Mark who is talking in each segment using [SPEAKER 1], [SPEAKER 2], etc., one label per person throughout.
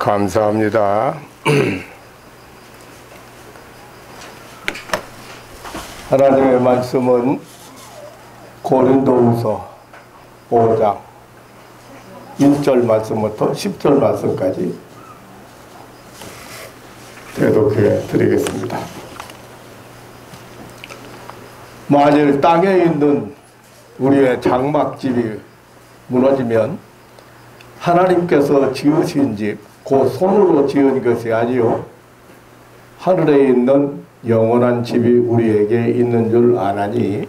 [SPEAKER 1] 감사합니다. 하나님의 말씀은 고린도후서 5장 1절 말씀부터 10절 말씀까지 대독해 드리겠습니다. 만일 땅에 있는 우리의 장막집이 무너지면 하나님께서 지으신 집, 곧 손으로 지은 것이 아니요 하늘에 있는 영원한 집이 우리에게 있는 줄 아나니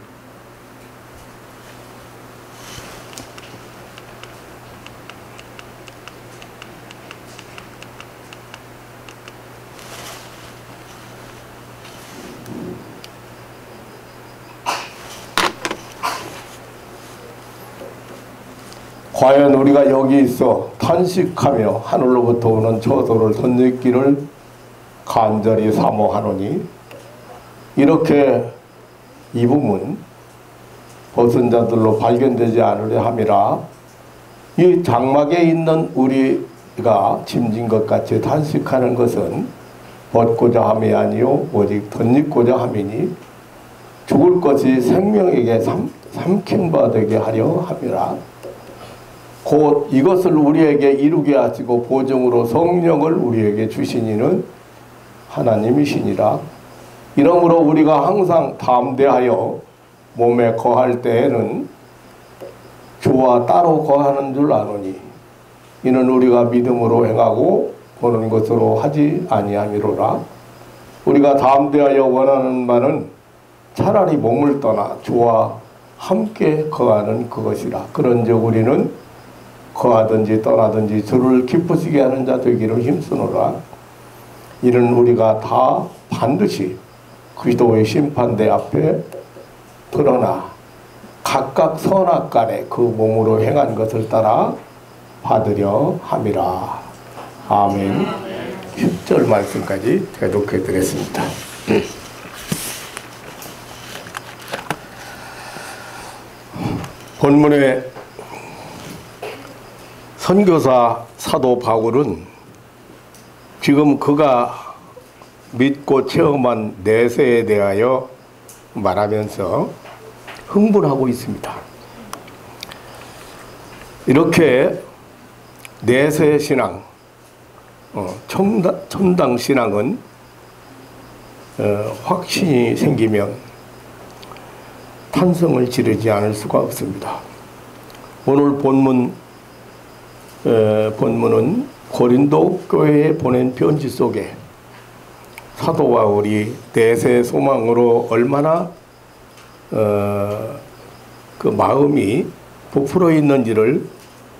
[SPEAKER 1] 과연 우리가 여기 있어 탄식하며 하늘로부터 오는 처소를 덧입기를 간절히 사모하노니 이렇게 입음은 벗은 자들로 발견되지 않으려 함이라. 이 장막에 있는 우리가 짐진 것 같이 탄식하는 것은 벗고자 함이 아니요 오직 덧입고자 함이니 죽을 것이 생명에게 삼킨 바 되게 하려 함이라. 곧 이것을 우리에게 이루게 하시고 보증으로 성령을 우리에게 주신 이는 하나님이시니라. 이러므로 우리가 항상 담대하여 몸에 거할 때에는 주와 따로 거하는 줄 아노니 이는 우리가 믿음으로 행하고 보는 것으로 하지 아니함이로라. 우리가 담대하여 원하는 바는 차라리 몸을 떠나 주와 함께 거하는 그것이라. 그런즉 우리는 거하든지 떠나든지 주를 기쁘시게 하는 자 되기를 힘쓰노라. 이는 우리가 다 반드시 그리스도의 심판대 앞에 드러나 각각 선악간에 그 몸으로 행한 것을 따라 받으려 함이라. 아멘. 10절 말씀까지 대독해 드리겠습니다. 본문의 선교사 사도 바울은 지금 그가 믿고 체험한 내세에 대하여 말하면서 흥분하고 있습니다. 이렇게 내세 신앙, 천당 신앙은 확신이 생기면 탄성을 지르지 않을 수가 없습니다. 오늘 본문은 고린도 교회에 보낸 편지 속에 사도 바울이 내세 소망으로 얼마나 그 마음이 부풀어 있는지를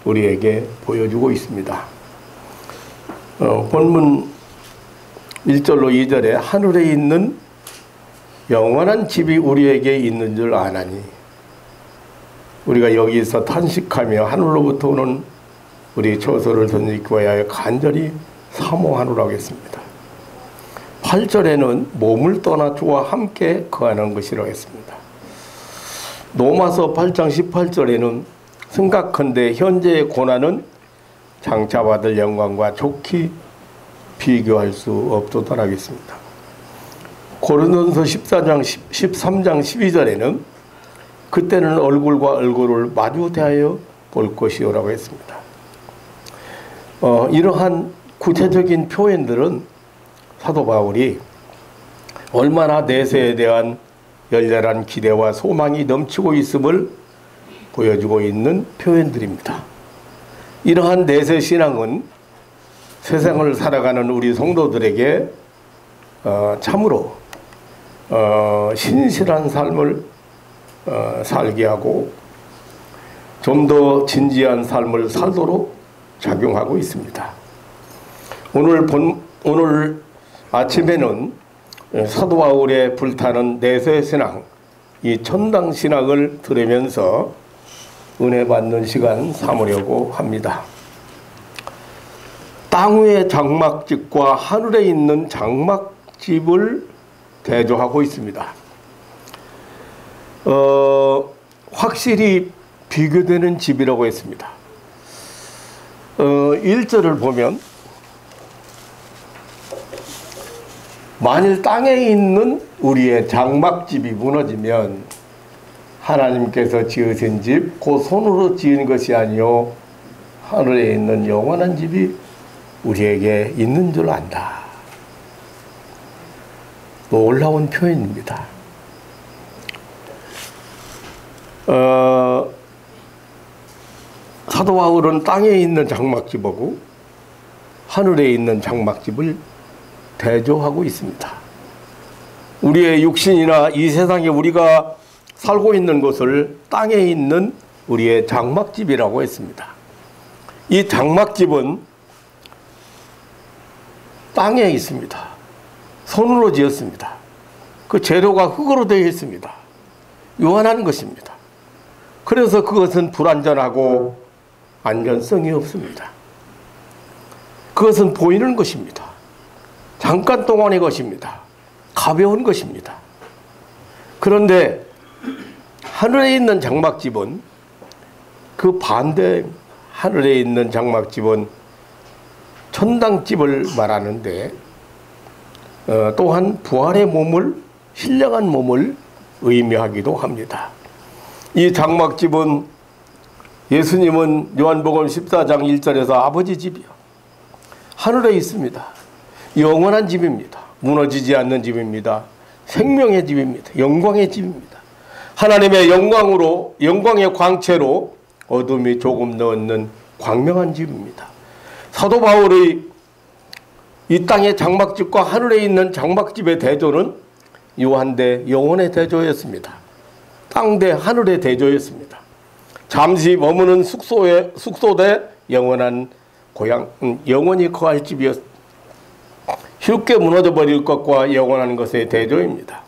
[SPEAKER 1] 우리에게 보여주고 있습니다. 본문 1절로 2절에 하늘에 있는 영원한 집이 우리에게 있는 줄 아나니 우리가 여기서 탄식하며 하늘로부터 오는 우리 처소를 덧입기 하여 간절히 사모하노라고 했습니다. 8절에는 몸을 떠나 주와 함께 거하는 것이라고 했습니다. 로마서 8장 18절에는 생각컨대 현재의 고난은 장차 받을 영광과 좋게 비교할 수 없도다라고 했습니다. 고린도전서 13장 12절에는 그때는 얼굴과 얼굴을 마주 대하여 볼 것이요라고 했습니다. 이러한 구체적인 표현들은 사도 바울이 얼마나 내세에 대한 열렬한 기대와 소망이 넘치고 있음을 보여주고 있는 표현들입니다. 이러한 내세 신앙은 세상을 살아가는 우리 성도들에게 참으로 신실한 삶을 살게 하고 좀 더 진지한 삶을 살도록 작용하고 있습니다. 오늘 아침에는 사도 바울의 불타는 내세 신앙, 이 천당 신학을 들으면서 은혜 받는 시간 삼으려고 합니다. 땅 위의 장막집과 하늘에 있는 장막집을 대조하고 있습니다. 확실히 비교되는 집이라고 했습니다. 1절을 보면 만일 땅에 있는 우리의 장막집이 무너지면 하나님께서 지으신 집, 그 손으로 지은 것이 아니요 하늘에 있는 영원한 집이 우리에게 있는 줄 안다. 놀라운 표현입니다. 사도 바울은 땅에 있는 장막집하고 하늘에 있는 장막집을 대조하고 있습니다. 우리의 육신이나 이 세상에 우리가 살고 있는 곳을 땅에 있는 우리의 장막집이라고 했습니다. 이 장막집은 땅에 있습니다. 손으로 지었습니다. 그 재료가 흙으로 되어 있습니다. 요한한 것입니다. 그래서 그것은 불안전하고 안전성이 없습니다. 그것은 보이는 것입니다. 잠깐 동안의 것입니다. 가벼운 것입니다. 그런데 하늘에 있는 장막집은 그 반대, 하늘에 있는 장막집은 천당집을 말하는데 또한 부활의 몸을, 신령한 몸을 의미하기도 합니다. 이 장막집은 예수님은 요한복음 14장 1절에서 아버지 집이요 하늘에 있습니다. 영원한 집입니다. 무너지지 않는 집입니다. 생명의 집입니다. 영광의 집입니다. 하나님의 영광으로, 영광의 광채로 어둠이 조금 넣는 광명한 집입니다. 사도 바울의 이 땅의 장막집과 하늘에 있는 장막집의 대조는 유한대 영혼의 대조였습니다. 땅 대 하늘의 대조였습니다. 잠시 머무는 숙소대 영원한 고향, 영원히 거할 집이었습니다. 쉽게 무너져 버릴 것과 영원한 것의 대조입니다.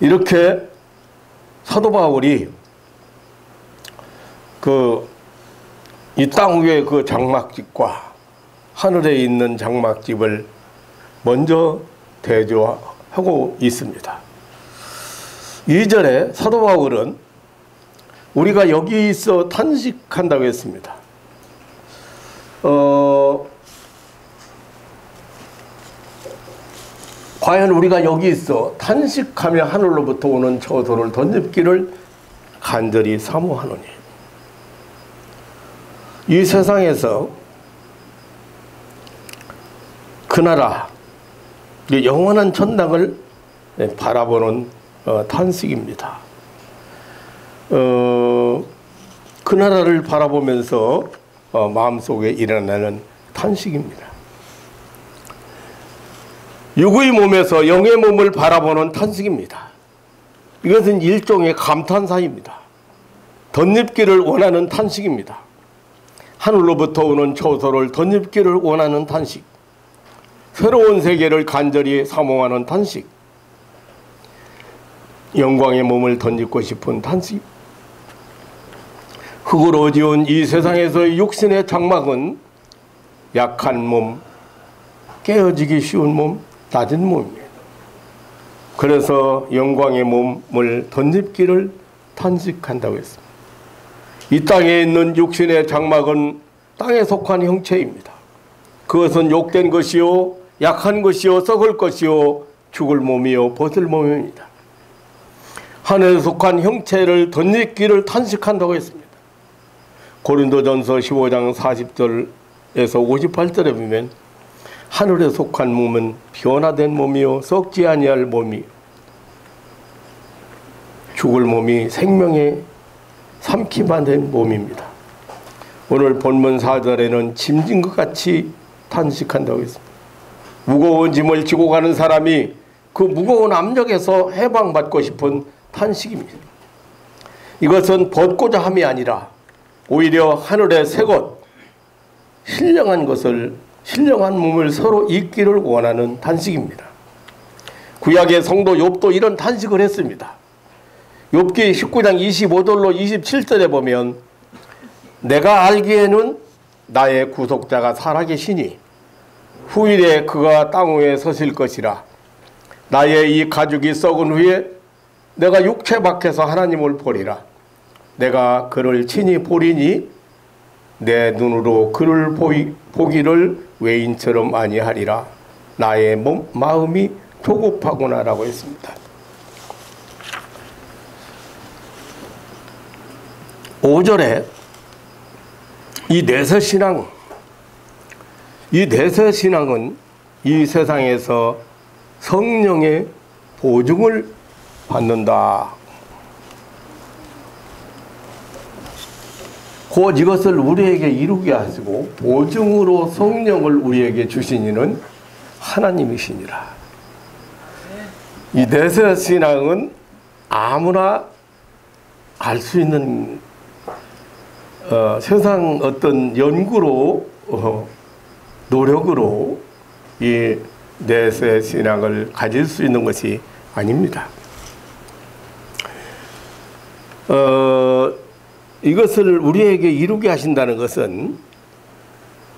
[SPEAKER 1] 이렇게 사도 바울이 이 땅 위의 그 장막집과 하늘에 있는 장막집을 먼저 대조하고 있습니다. 2절에 사도 바울은 우리가 여기 있어 탄식한다고 했습니다. 과연 우리가 여기 있어 탄식하며 하늘로부터 오는 처소를 덧입기를 간절히 사모하노니. 이 세상에서 그 나라, 영원한 천당을 바라보는 탄식입니다. 그 나라를 바라보면서 마음속에 일어나는 탄식입니다. 육의 몸에서 영의 몸을 바라보는 탄식입니다. 이것은 일종의 감탄사입니다. 덧입기를 원하는 탄식입니다. 하늘로부터 오는 처소를 덧입기를 원하는 탄식, 새로운 세계를 간절히 사모하는 탄식, 영광의 몸을 덧입고 싶은 탄식. 흙으로 지은 이 세상에서의 육신의 장막은 약한 몸, 깨어지기 쉬운 몸, 낮은 몸입니다. 그래서 영광의 몸을 덧입기를 탄식한다고 했습니다. 이 땅에 있는 육신의 장막은 땅에 속한 형체입니다. 그것은 욕된 것이요, 약한 것이요, 썩을 것이요, 죽을 몸이요, 벗을 몸입니다. 하늘에 속한 형체를 덧입기를 탄식한다고 했습니다. 고린도전서 15장 40절에서 58절에 보면 하늘에 속한 몸은 변화된 몸이요 썩지 아니할 몸이, 죽을 몸이 생명의 삼키만 된 몸입니다. 오늘 본문 4절에는 짐진 것 같이 탄식한다고 했습니다. 무거운 짐을 지고 가는 사람이 그 무거운 압력에서 해방받고 싶은 탄식입니다. 이것은 벗고자 함이 아니라 오히려 하늘의 새 것, 신령한 것을, 신령한 몸을 서로 잊기를 원하는 탄식입니다. 구약의 성도 욥도 이런 탄식을 했습니다. 욥기 19장 25절로 27절에 보면 내가 알기에는 나의 구속자가 살아계시니 후일에 그가 땅 위에 서실 것이라. 나의 이 가죽이 썩은 후에 내가 육체 밖에서 하나님을 보리라. 내가 그를 친히 보리니 내 눈으로 그를 보기를 외인처럼 아니하리라. 나의 마음이 조급하구나라고 했습니다. 5절에 이 내세신앙은 이 세상에서 성령의 보증을 받는다. 곧 이것을 우리에게 이루게 하시고 보증으로 성령을 우리에게 주신 이는 하나님이시니라. 이 내세신앙은 아무나 알 수 있는 세상 어떤 연구로 노력으로 이 내세신앙을 가질 수 있는 것이 아닙니다. 이것을 우리에게 이루게 하신다는 것은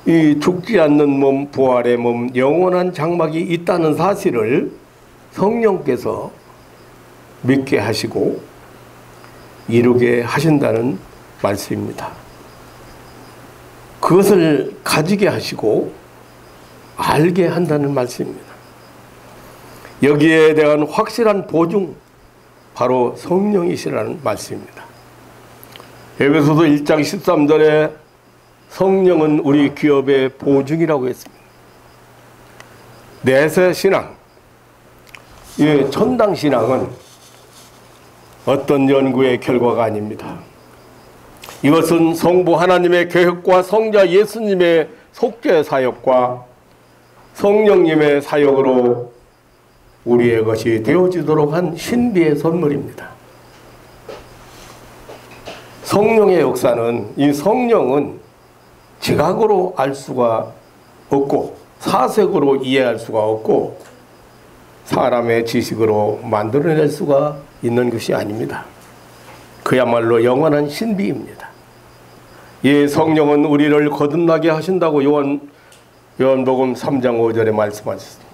[SPEAKER 1] 이 죽지 않는 몸, 부활의 몸, 영원한 장막이 있다는 사실을 성령께서 믿게 하시고 이루게 하신다는 말씀입니다. 그것을 가지게 하시고 알게 한다는 말씀입니다. 여기에 대한 확실한 보증, 바로 성령이시라는 말씀입니다. 에베소서 1장 13절에 성령은 우리 기업의 보증이라고 했습니다. 내세신앙, 이 천당신앙은 어떤 연구의 결과가 아닙니다. 이것은 성부 하나님의 계획과 성자 예수님의 속죄 사역과 성령님의 사역으로 우리의 것이 되어지도록 한 신비의 선물입니다. 성령의 역사는, 이 성령은 지각으로 알 수가 없고 사색으로 이해할 수가 없고 사람의 지식으로 만들어낼 수가 있는 것이 아닙니다. 그야말로 영원한 신비입니다. 이 성령은 우리를 거듭나게 하신다고 요한복음 3장 5절에 말씀하셨습니다.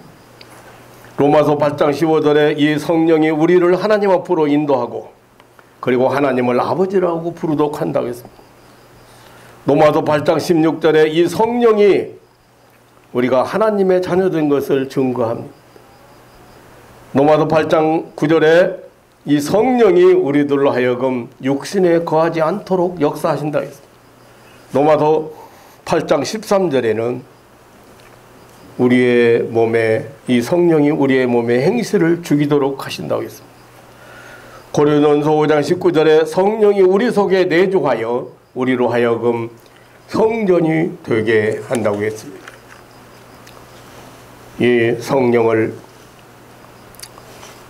[SPEAKER 1] 로마서 8장 15절에 이 성령이 우리를 하나님 앞으로 인도하고 그리고 하나님을 아버지라고 부르도록 한다고 했습니다. 로마서 8장 16절에 이 성령이 우리가 하나님의 자녀된 것을 증거합니다. 로마서 8장 9절에 이 성령이 우리들로 하여금 육신에 거하지 않도록 역사하신다고 했습니다. 로마서 8장 13절에는 우리의 몸에, 이 성령이 우리의 몸에 행실을 주기도록 하신다고 했습니다. 고린도전서 5장 19절에 성령이 우리 속에 내주하여 우리로 하여금 성전이 되게 한다고 했습니다. 이 성령을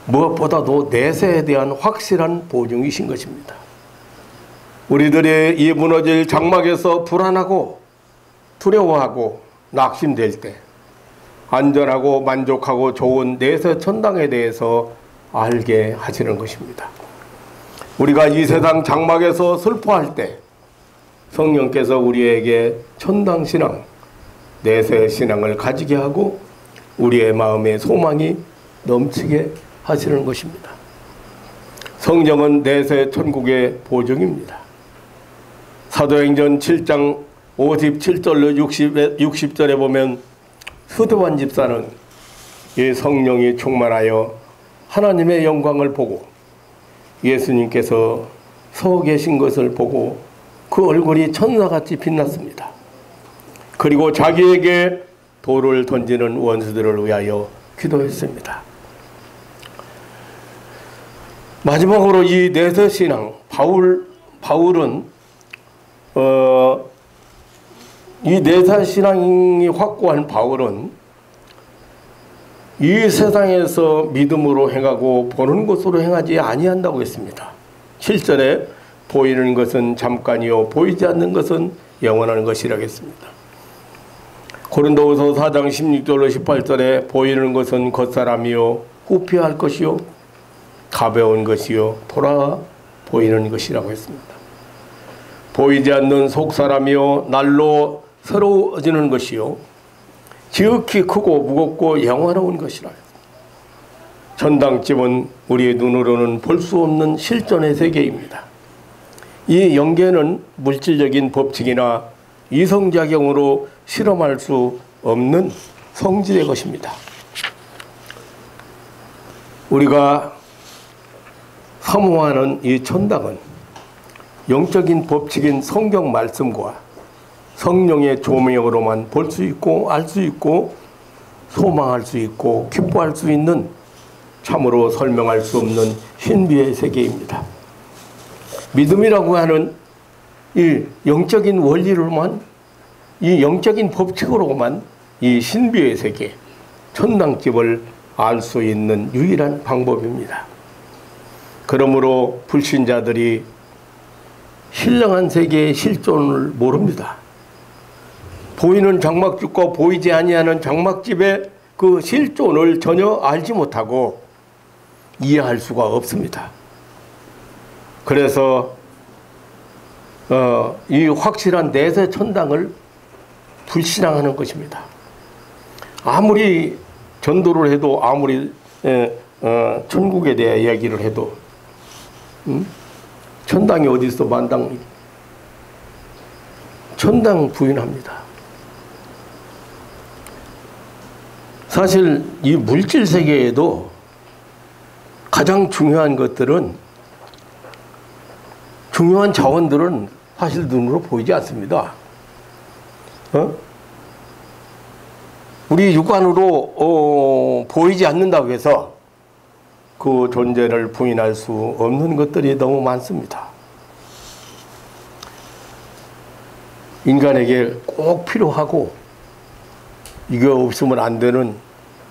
[SPEAKER 1] 무엇보다도 내세에 대한 확실한 보증이신 것입니다. 우리들의 이 무너질 장막에서 불안하고 두려워하고 낙심될 때 안전하고 만족하고 좋은 내세 천당에 대해서 알게 하시는 것입니다. 우리가 이 세상 장막에서 슬퍼할 때 성령께서 우리에게 천당신앙, 내세신앙을 가지게 하고 우리의 마음에 소망이 넘치게 하시는 것입니다. 성령은 내세 천국의 보증입니다. 사도행전 7장 57절로 60절에 보면 스데반 집사는 이 성령이 충만하여 하나님의 영광을 보고 예수님께서 서 계신 것을 보고 그 얼굴이 천사같이 빛났습니다. 그리고 자기에게 돌을 던지는 원수들을 위하여 기도했습니다. 마지막으로 이 내세신앙, 바울은 이 내세신앙이 확고한 바울은 이 세상에서 믿음으로 행하고 보는 것으로 행하지 아니한다고 했습니다. 7절에 보이는 것은 잠깐이요 보이지 않는 것은 영원한 것이라고 했습니다. 고린도후서 4장 16절로 18절에 보이는 것은 겉사람이요 후피할 것이요 가벼운 것이요 돌아 보이는 것이라고 했습니다. 보이지 않는 속사람이요 날로 새로워지는 것이요 지극히 크고 무겁고 영화로운 것이라. 천당집은 우리의 눈으로는 볼 수 없는 실존의 세계입니다. 이 영계는 물질적인 법칙이나 이성작용으로 실험할 수 없는 성질의 것입니다. 우리가 사모하는 이 천당은 영적인 법칙인 성경 말씀과 성령의 조명으로만 볼 수 있고 알 수 있고 소망할 수 있고 기뻐할 수 있는 참으로 설명할 수 없는 신비의 세계입니다. 믿음이라고 하는 이 영적인 원리로만, 이 영적인 법칙으로만 이 신비의 세계, 천당집을 알 수 있는 유일한 방법입니다. 그러므로 불신자들이 신령한 세계의 실존을 모릅니다. 보이는 장막집과 보이지 아니하는 장막집의 그 실존을 전혀 알지 못하고 이해할 수가 없습니다. 그래서 이 확실한 내세 천당을 불신앙하는 것입니다. 아무리 전도를 해도 아무리 천국에 대해 이야기를 해도 천당이 어디 있어 만당 천당 부인합니다. 사실 이 물질 세계에도 가장 중요한 것들은 중요한 자원들은 사실 눈으로 보이지 않습니다. 우리 육안으로 보이지 않는다고 해서 그 존재를 부인할 수 없는 것들이 너무 많습니다. 인간에게 꼭 필요하고 이거 없으면 안 되는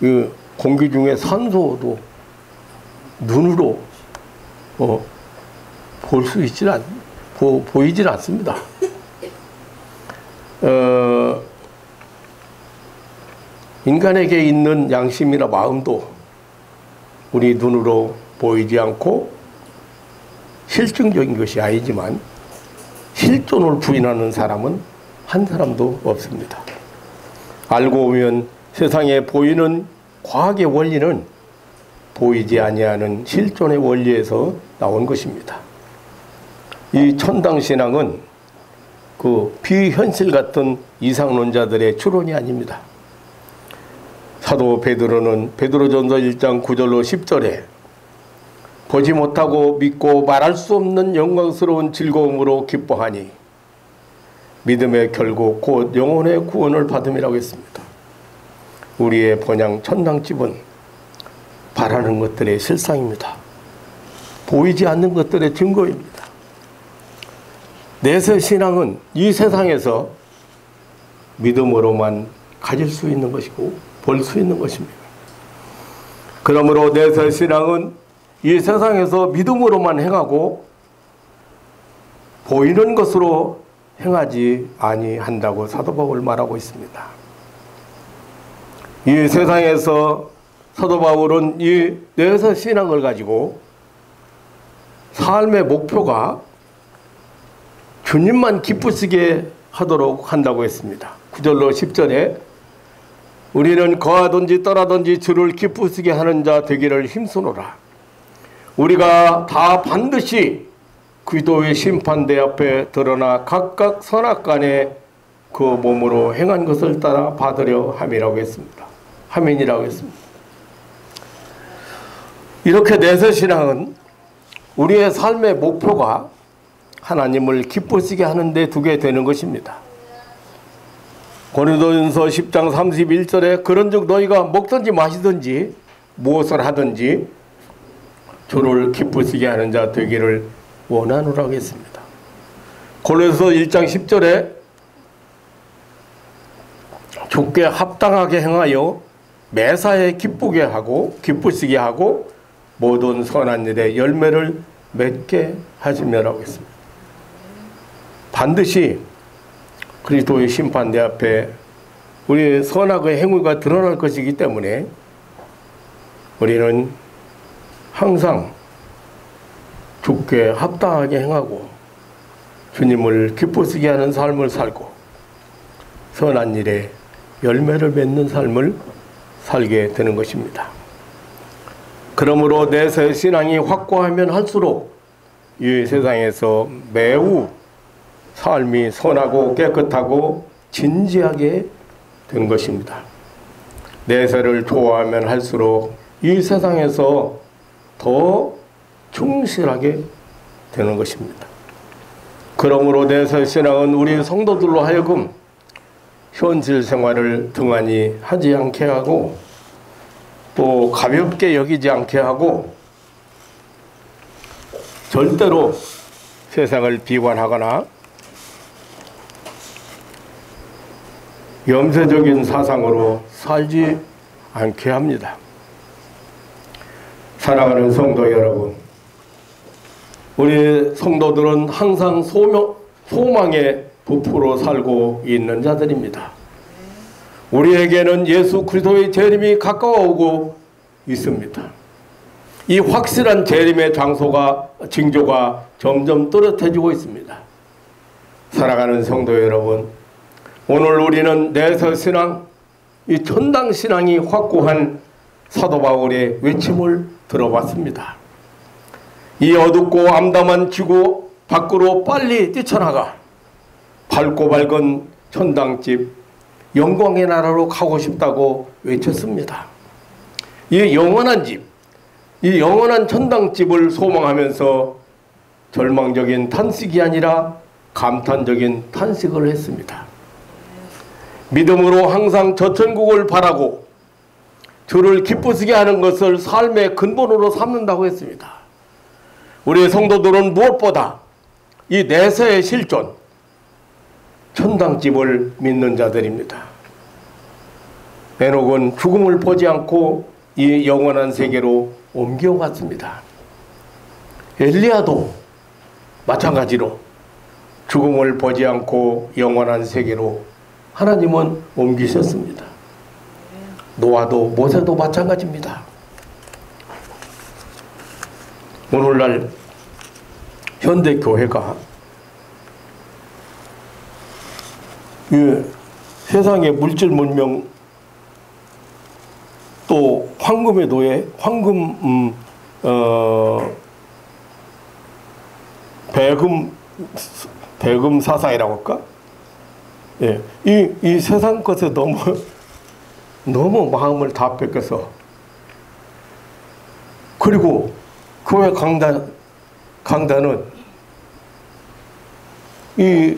[SPEAKER 1] 이 공기 중에 산소도 눈으로 볼 수 있질 보이질 않습니다. 인간에게 있는 양심이나 마음도 우리 눈으로 보이지 않고 실증적인 것이 아니지만 실존을 부인하는 사람은 한 사람도 없습니다. 알고 보면 세상에 보이는 과학의 원리는 보이지 아니하는 실존의 원리에서 나온 것입니다. 이 천당신앙은 그 비현실 같은 이상론자들의 추론이 아닙니다. 사도 베드로는 베드로전서 1장 9절로 10절에 보지 못하고 믿고 말할 수 없는 영광스러운 즐거움으로 기뻐하니 믿음의 결국 곧 영혼의 구원을 받음이라고 했습니다. 우리의 본향 천당집은 바라는 것들의 실상입니다. 보이지 않는 것들의 증거입니다. 내세 신앙은 이 세상에서 믿음으로만 가질 수 있는 것이고 볼 수 있는 것입니다. 그러므로 내세 신앙은 이 세상에서 믿음으로만 행하고 보이는 것으로 행하지 아니한다고 사도 바울 말하고 있습니다. 이 세상에서 사도 바울은 이 내세 신앙을 가지고 삶의 목표가 주님만 기쁘시게 하도록 한다고 했습니다. 9절로 10절에 우리는 거하든지 떠나든지 주를 기쁘시게 하는 자 되기를 힘쓰노라. 우리가 다 반드시 그리스도의 심판대 앞에 드러나 각각 선악간에 그 몸으로 행한 것을 따라 받으려 함이라고 했습니다. 함이라고 했습니다. 이렇게 내세신앙은 우리의 삶의 목표가 하나님을 기쁘시게 하는 데 두게 되는 것입니다. 고린도전서 10장 31절에 그런즉 너희가 먹든지 마시든지 무엇을 하든지 주를 기쁘시게 하는 자 되기를 원하노라고 했습니다. 골로새서 1장 10절에 주께 합당하게 행하여 매사에 기쁘게 하고 기쁘시게 하고 모든 선한 일에 열매를 맺게 하시며라고 했습니다. 반드시 그리스도의 심판대 앞에 우리의 선악의 행위가 드러날 것이기 때문에 우리는 항상 주께 합당하게 행하고 주님을 기쁘시게 하는 삶을 살고 선한 일에 열매를 맺는 삶을 살게 되는 것입니다. 그러므로 내세 신앙이 확고하면 할수록 이 세상에서 매우 삶이 선하고 깨끗하고 진지하게 된 것입니다. 내세를 좋아하면 할수록 이 세상에서 더 충실하게 되는 것입니다. 그러므로 내세 신앙은 우리 성도들로 하여금 현실 생활을 등한히 하지 않게 하고 또 가볍게 여기지 않게 하고 절대로 세상을 비관하거나 염세적인 사상으로 살지 않게 합니다. 사랑하는 성도 여러분, 우리 성도들은 항상 소망에 부풀어 살고 있는 자들입니다. 우리에게는 예수 그리스도의 재림이 가까워오고 있습니다. 이 확실한 재림의 징조가 점점 또렷해지고 있습니다. 사랑하는 성도 여러분, 오늘 우리는 내세신앙, 이 천당신앙이 확고한 사도 바울의 외침을 들어봤습니다. 이 어둡고 암담한 지구 밖으로 빨리 뛰쳐나가 밝고 밝은 천당집 영광의 나라로 가고 싶다고 외쳤습니다. 이 영원한 집, 이 영원한 천당집을 소망하면서 절망적인 탄식이 아니라 감탄적인 탄식을 했습니다. 믿음으로 항상 저 천국을 바라고 주를 기쁘시게 하는 것을 삶의 근본으로 삼는다고 했습니다. 우리 성도들은 무엇보다 이 내세의 실존, 천당집을 믿는 자들입니다. 에녹은 죽음을 보지 않고 이 영원한 세계로 옮겨갔습니다. 엘리야도 마찬가지로 죽음을 보지 않고 영원한 세계로 하나님은 옮기셨습니다. 노아도 모세도 마찬가지입니다. 오늘날 현대교회가 세상의 물질 문명 또 황금의 노예, 배금 사상이라고 할까? 예, 이 세상 것에 너무 마음을 다 뺏겨서, 그리고 교회 강단은 이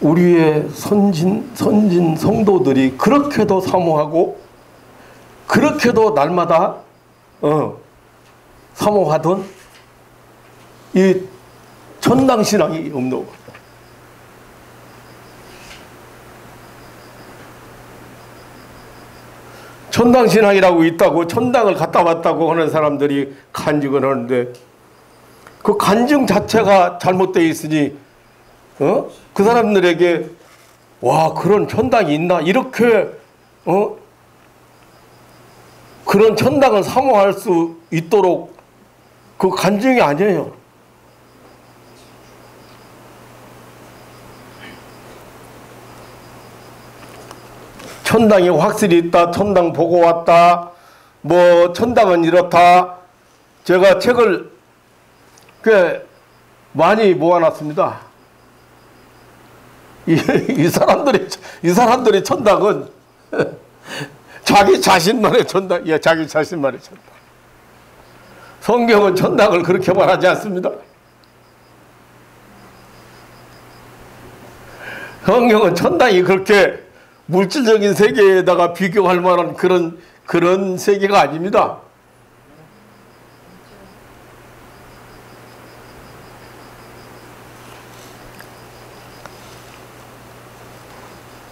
[SPEAKER 1] 우리의 선진 성도들이 그렇게도 사모하고 그렇게도 날마다 사모하던 이 천당신앙이 없는 것. 천당신앙이라고 있다고 천당을 갔다 왔다고 하는 사람들이 간증을 하는데 그 간증 자체가 잘못되어 있으니 그 사람들에게 와 그런 천당이 있나 이렇게 그런 천당을 사모할 수 있도록 그 간증이 아니에요. 천당이 확실히 있다, 천당 보고 왔다, 뭐 천당은 이렇다. 제가 책을 꽤 많이 모아놨습니다. 이 사람들이 천당은 자기 자신만의 천당, 자기 자신만의 천당. 성경은 천당을 그렇게 말하지 않습니다. 성경은 천당이 그렇게 물질적인 세계에다가 비교할 만한 그런 세계가 아닙니다.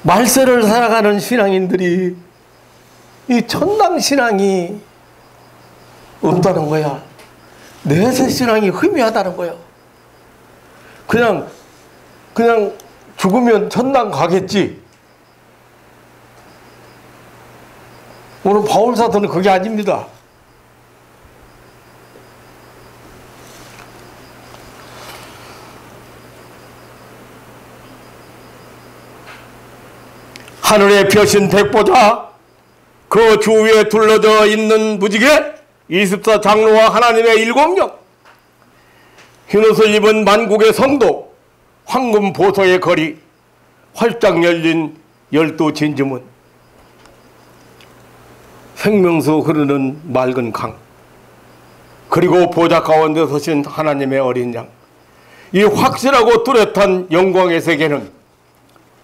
[SPEAKER 1] 말세를 살아가는 신앙인들이 이 천당 신앙이 없다는 거야. 내세 신앙이 희미하다는 거야. 그냥 죽으면 천당 가겠지. 오늘 바울 사도는 그게 아닙니다. 하늘에 펴신 백보자, 그 주위에 둘러져 있는 무지개 24장로와 하나님의 7명, 흰옷을 입은 만국의 성도, 황금 보소의 거리, 활짝 열린 12 진주문, 생명수 흐르는 맑은 강, 그리고 보좌 가운데 서신 하나님의 어린 양, 이 확실하고 뚜렷한 영광의 세계는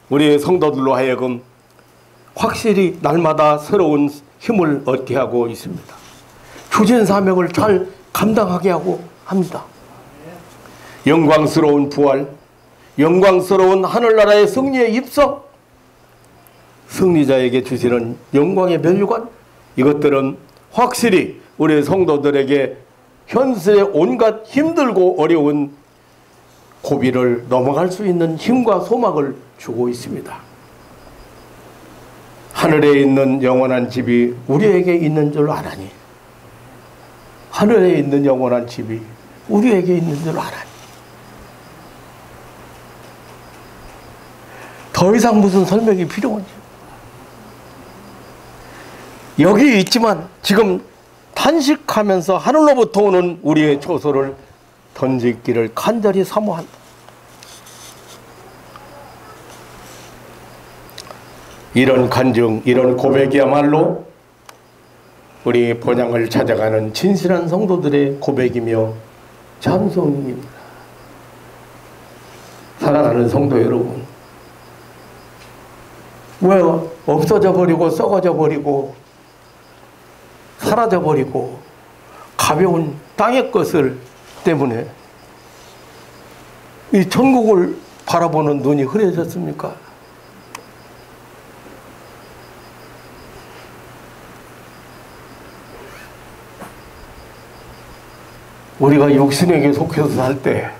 [SPEAKER 1] 우리 성도들로 하여금 확실히 날마다 새로운 힘을 얻게 하고 있습니다. 주신 사명을 잘 감당하게 하고 합니다. 영광스러운 부활, 영광스러운 하늘나라의 승리의 입성, 승리자에게 주시는 영광의 멸류관, 이것들은 확실히 우리 성도들에게 현세의 온갖 힘들고 어려운 고비를 넘어갈 수 있는 힘과 소망을 주고 있습니다. 하늘에 있는 영원한 집이 우리에게 있는 줄 아나니, 하늘에 있는 영원한 집이 우리에게 있는 줄 아나니, 더 이상 무슨 설명이 필요한지. 여기 있지만 지금 탄식하면서 하늘로부터 오는 우리의 초소를 던지기를 간절히 사모한다. 이런 간증, 이런 고백이야말로 우리 본향을 찾아가는 진실한 성도들의 고백이며 찬송입니다. 사랑하는 성도 여러분, 왜 없어져 버리고 썩어져 버리고 사라져 버리고 가벼운 땅의 것을 때문에 이 천국을 바라보는 눈이 흐려졌습니까? 우리가 육신에게 속해서 살 때,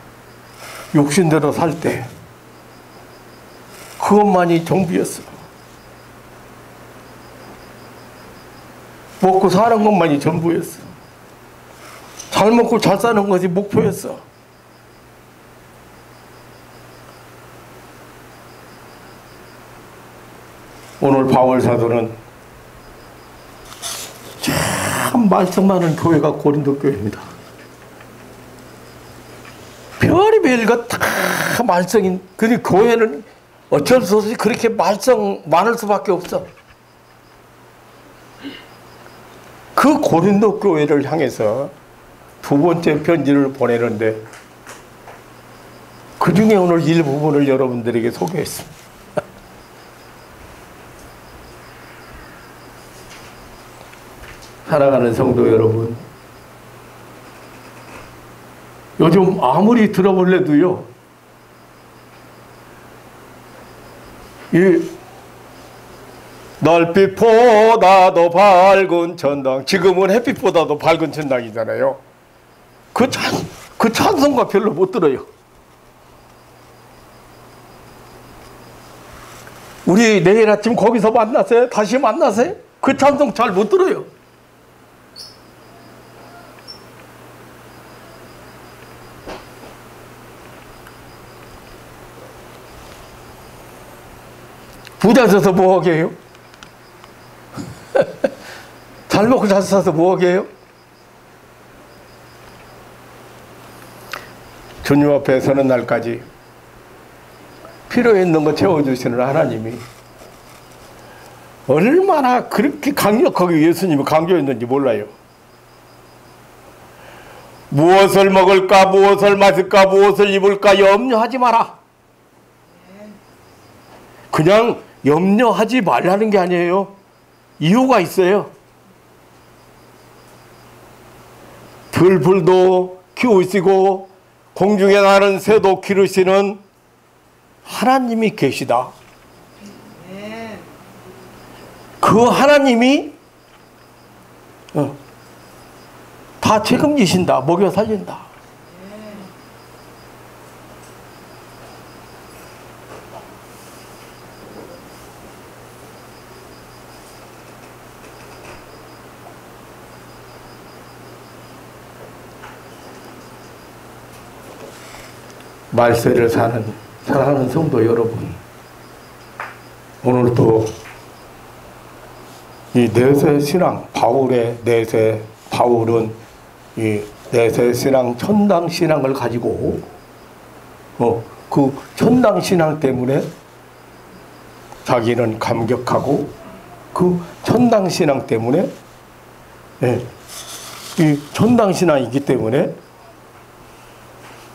[SPEAKER 1] 육신대로 살 때 그것만이 전부였어. 먹고 사는 것만이 전부였어. 잘 먹고 잘 사는 것이 목표였어. 오늘 바울 사도는 참 말씀 많은 교회가 고린도 교회입니다. 별의별 것 다 말썽인, 근데 교회는 어쩔 수 없이 그렇게 말썽 많을 수밖에 없어. 그 고린도 교회를 향해서 두 번째 편지를 보내는데 그 중에 오늘 일부분을 여러분들에게 소개했습니다. 사랑하는 성도 여러분, 요즘 아무리 들어볼래도요, 이 달빛보다도 밝은 천당, 지금은 햇빛보다도 밝은 천당이잖아요. 그 찬송가 별로 못 들어요. 우리 내일 아침 거기서 만나세요? 다시 만나세요? 그 찬송 잘 못 들어요. 부자 져서 뭐하게 해요? 잘 먹고 잘 사서 뭐하게 해요? 주님 앞에 서는 날까지 필요 있는 거 채워주시는 하나님이 얼마나 그렇게 강력하게 예수님이 강조했는지 몰라요. 무엇을 먹을까, 무엇을 마실까, 무엇을 입을까 염려하지 마라. 그냥 염려하지 말라는 게 아니에요. 이유가 있어요. 들불도 키우시고 공중에 나는 새도 기르시는 하나님이 계시다. 그 하나님이 다 책임지신다. 먹여 살린다. 말세를 사는 사랑하는 성도 여러분, 오늘도 이 내세 신앙, 바울의 내세, 바울은 이 내세 신앙, 천당 신앙을 가지고 그 천당 신앙 때문에 자기는 감격하고 그 천당 신앙 때문에 예. 이 전당신앙이기 때문에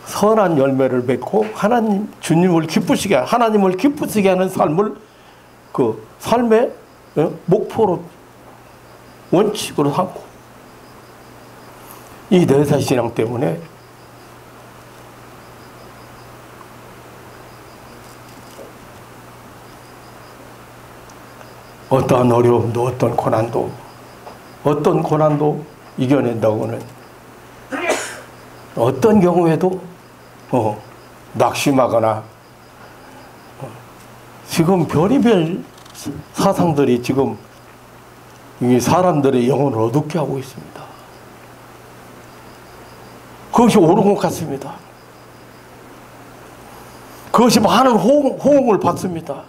[SPEAKER 1] 선한 열매를 맺고 하나님 주님을 기쁘시게 하나님을 기쁘시게 하는 삶을 그 삶의 목표로 원칙으로 삼고 이 내사신앙 때문에 어떠한 어려움도 어떤 고난도 이겨낸다고는 어떤 경우에도 낙심하거나 지금 별의별 사상들이 지금 이 사람들의 영혼을 어둡게 하고 있습니다. 그것이 옳은 것 같습니다. 그것이 많은 호응을 받습니다.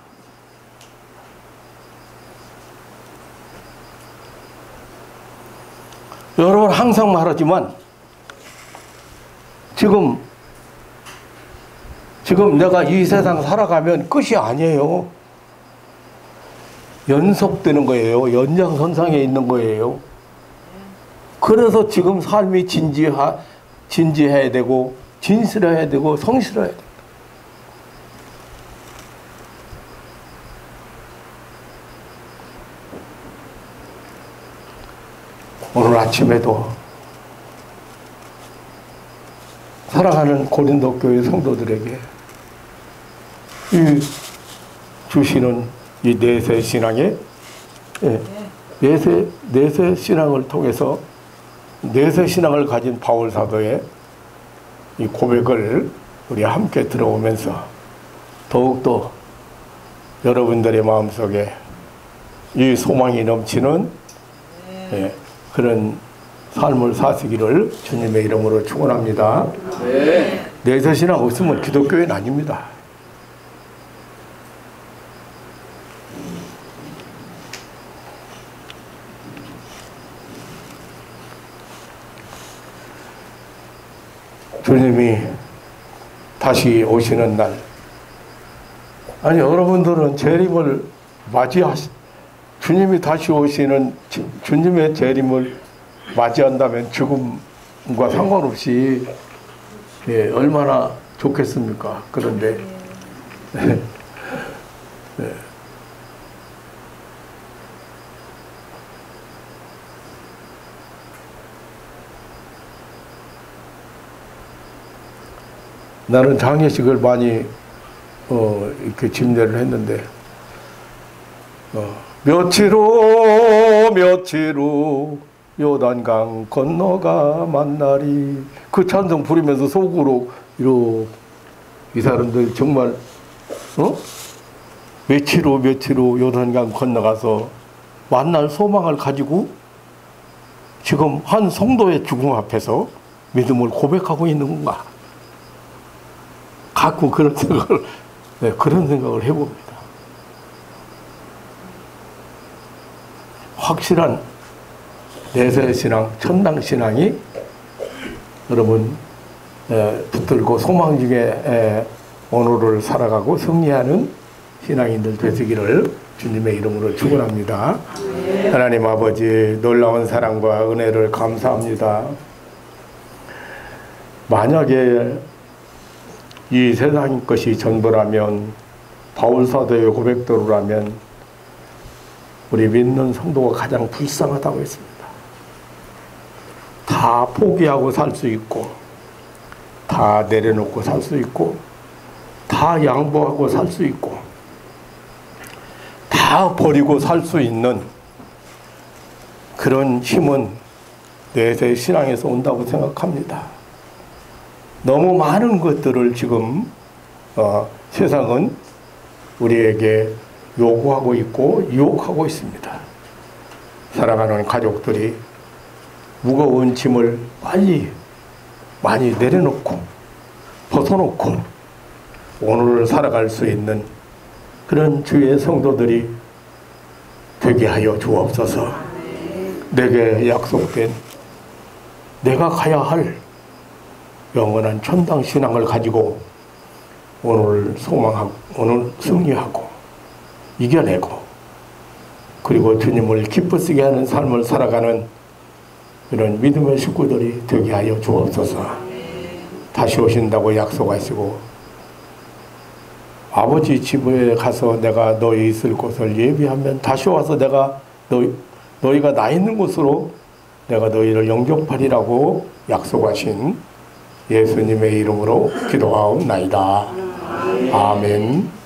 [SPEAKER 1] 여러분 항상 말하지만 지금 내가 이 세상 살아가면 끝이 아니에요. 연속되는 거예요. 연장선상에 있는 거예요. 그래서 지금 삶이 진지해야 되고 진실해야 되고 성실해야 돼요. 오늘 아침에도 살아가는 고린도 교회 성도들에게 이 주시는 이 내세 신앙의 내세 신앙을 통해서 내세 신앙을 가진 바울 사도의 이 고백을 우리 함께 들어오면서 더욱더 여러분들의 마음속에 이 소망이 넘치는 그런 삶을 사시기를 주님의 이름으로 축원합니다. 내세 신앙 없으면 기독교회는 아닙니다. 주님이 다시 오시는 날, 아니 여러분들은 재림을 주님이 다시 오시는 주님의 재림을 맞이한다면 죽음과 상관없이 얼마나 좋겠습니까? 그런데 나는 장례식을 많이 이렇게 집례를 했는데 며칠 후 요단강 건너가 만나리 그 찬송 부르면서 속으로 이 사람들 정말 며칠 후 요단강 건너가서 만날 소망을 가지고 지금 한 성도의 죽음 앞에서 믿음을 고백하고 있는 건가? 가끔 그런 생각을 해봅니다. 확실한 내세신앙, 천당신앙이 여러분 붙들고 소망 중에 오늘을 살아가고 승리하는 신앙인들 되시기를 주님의 이름으로 축원합니다. 하나님 아버지 놀라운 사랑과 은혜를 감사합니다. 만약에 이 세상 것이 전부라면 바울 사도의 고백대로라면 우리 믿는 성도가 가장 불쌍하다고 했습니다. 다 포기하고 살 수 있고 다 내려놓고 살 수 있고 다 양보하고 살 수 있고 다 버리고 살 수 있는 그런 힘은 내세 신앙에서 온다고 생각합니다. 너무 많은 것들을 지금 세상은 우리에게 요구하고 있고 유혹하고 있습니다. 살아가는 가족들이 무거운 짐을 많이 내려놓고 벗어놓고 오늘을 살아갈 수 있는 그런 주의 성도들이 되게 하여 주옵소서. 내게 약속된 내가 가야 할 영원한 천당 신앙을 가지고 오늘 소망하고 오늘 승리하고 이겨내고 그리고 주님을 기쁘시게 하는 삶을 살아가는 이런 믿음의 식구들이 되게 하여 주옵소서. 다시 오신다고 약속하시고 아버지 집에 가서 내가 너희 있을 곳을 예비하면 다시 와서 내가 너희가 나 있는 곳으로 내가 너희를 영접하리라고 약속하신 예수님의 이름으로 기도하옵나이다. 아멘.